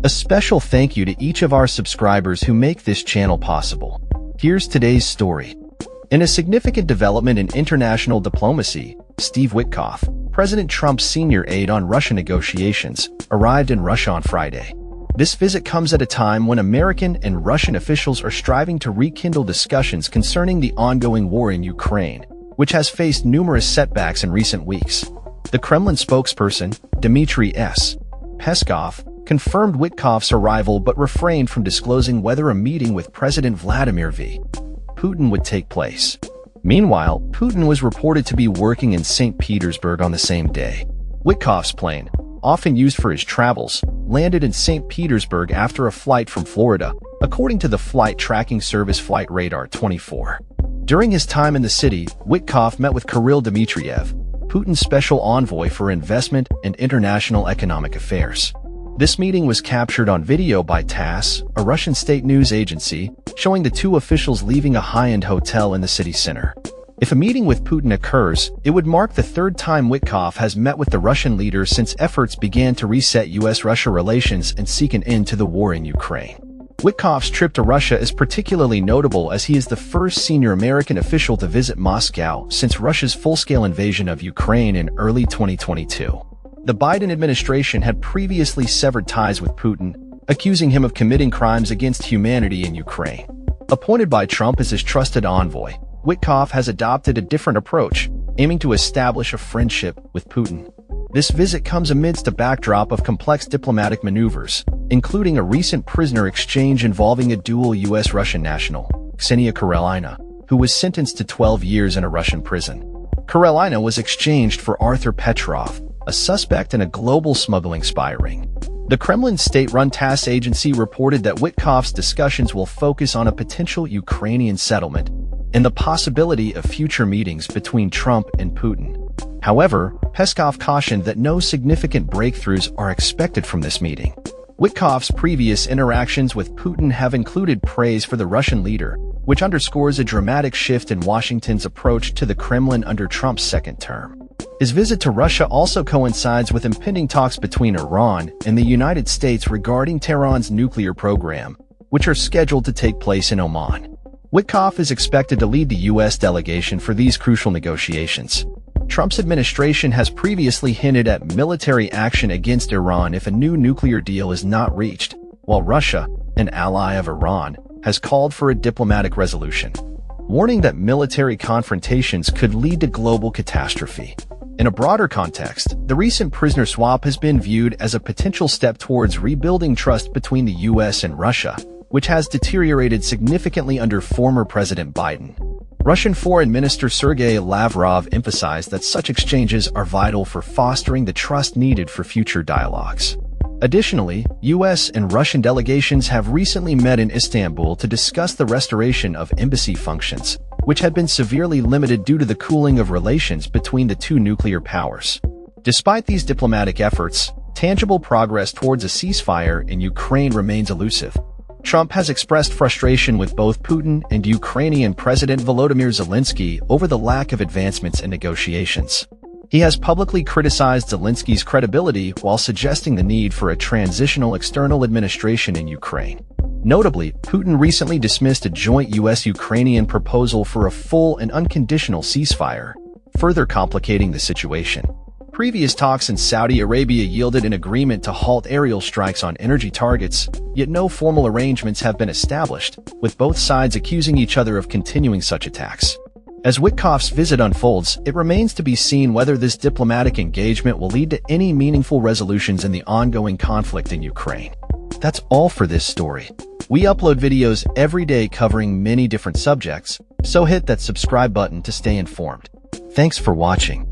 A special thank you to each of our subscribers who make this channel possible. Here's today's story. In a significant development in international diplomacy, Steve Witkoff, President Trump's senior aide on Russia negotiations, arrived in Russia on Friday. This visit comes at a time when American and Russian officials are striving to rekindle discussions concerning the ongoing war in Ukraine, which has faced numerous setbacks in recent weeks. The Kremlin spokesperson, Dmitry S. Peskov, confirmed Witkoff's arrival but refrained from disclosing whether a meeting with President Vladimir V. Putin would take place. Meanwhile, Putin was reported to be working in St. Petersburg on the same day. Witkoff's plane, often used for his travels, landed in St. Petersburg after a flight from Florida, according to the flight tracking service Flight Radar 24. During his time in the city, Witkoff met with Kirill Dmitriev, Putin's special envoy for investment and international economic affairs. This meeting was captured on video by TASS, a Russian state news agency, showing the two officials leaving a high-end hotel in the city center. If a meeting with Putin occurs, it would mark the third time Witkoff has met with the Russian leader since efforts began to reset U.S.-Russia relations and seek an end to the war in Ukraine. Witkoff's trip to Russia is particularly notable as he is the first senior American official to visit Moscow since Russia's full-scale invasion of Ukraine in early 2022. The Biden administration had previously severed ties with Putin, accusing him of committing crimes against humanity in Ukraine. Appointed by Trump as his trusted envoy, Witkoff has adopted a different approach, aiming to establish a friendship with Putin. This visit comes amidst a backdrop of complex diplomatic maneuvers, including a recent prisoner exchange involving a dual U.S.-Russian national, Ksenia Karelina, who was sentenced to 12 years in a Russian prison. Karelina was exchanged for Arthur Petrov, a suspect in a global smuggling spy ring. The Kremlin state-run TASS agency reported that Witkoff's discussions will focus on a potential Ukrainian settlement and the possibility of future meetings between Trump and Putin. However, Peskov cautioned that no significant breakthroughs are expected from this meeting. Witkoff's previous interactions with Putin have included praise for the Russian leader, which underscores a dramatic shift in Washington's approach to the Kremlin under Trump's second term. His visit to Russia also coincides with impending talks between Iran and the United States regarding Tehran's nuclear program, which are scheduled to take place in Oman. Witkoff is expected to lead the U.S. delegation for these crucial negotiations. Trump's administration has previously hinted at military action against Iran if a new nuclear deal is not reached, while Russia, an ally of Iran, has called for a diplomatic resolution, warning that military confrontations could lead to global catastrophe. In a broader context, the recent prisoner swap has been viewed as a potential step towards rebuilding trust between the U.S. and Russia, which has deteriorated significantly under former President Biden. Russian Foreign Minister Sergei Lavrov emphasized that such exchanges are vital for fostering the trust needed for future dialogues. Additionally, U.S. and Russian delegations have recently met in Istanbul to discuss the restoration of embassy functions, which had been severely limited due to the cooling of relations between the two nuclear powers. Despite these diplomatic efforts, tangible progress towards a ceasefire in Ukraine remains elusive. Trump has expressed frustration with both Putin and Ukrainian President Volodymyr Zelensky over the lack of advancements in negotiations. He has publicly criticized Zelensky's credibility while suggesting the need for a transitional external administration in Ukraine. Notably, Putin recently dismissed a joint U.S.-Ukrainian proposal for a full and unconditional ceasefire, further complicating the situation. Previous talks in Saudi Arabia yielded an agreement to halt aerial strikes on energy targets, yet no formal arrangements have been established, with both sides accusing each other of continuing such attacks. As Witkoff's visit unfolds, it remains to be seen whether this diplomatic engagement will lead to any meaningful resolutions in the ongoing conflict in Ukraine. That's all for this story. We upload videos every day covering many different subjects, so hit that subscribe button to stay informed. Thanks for watching.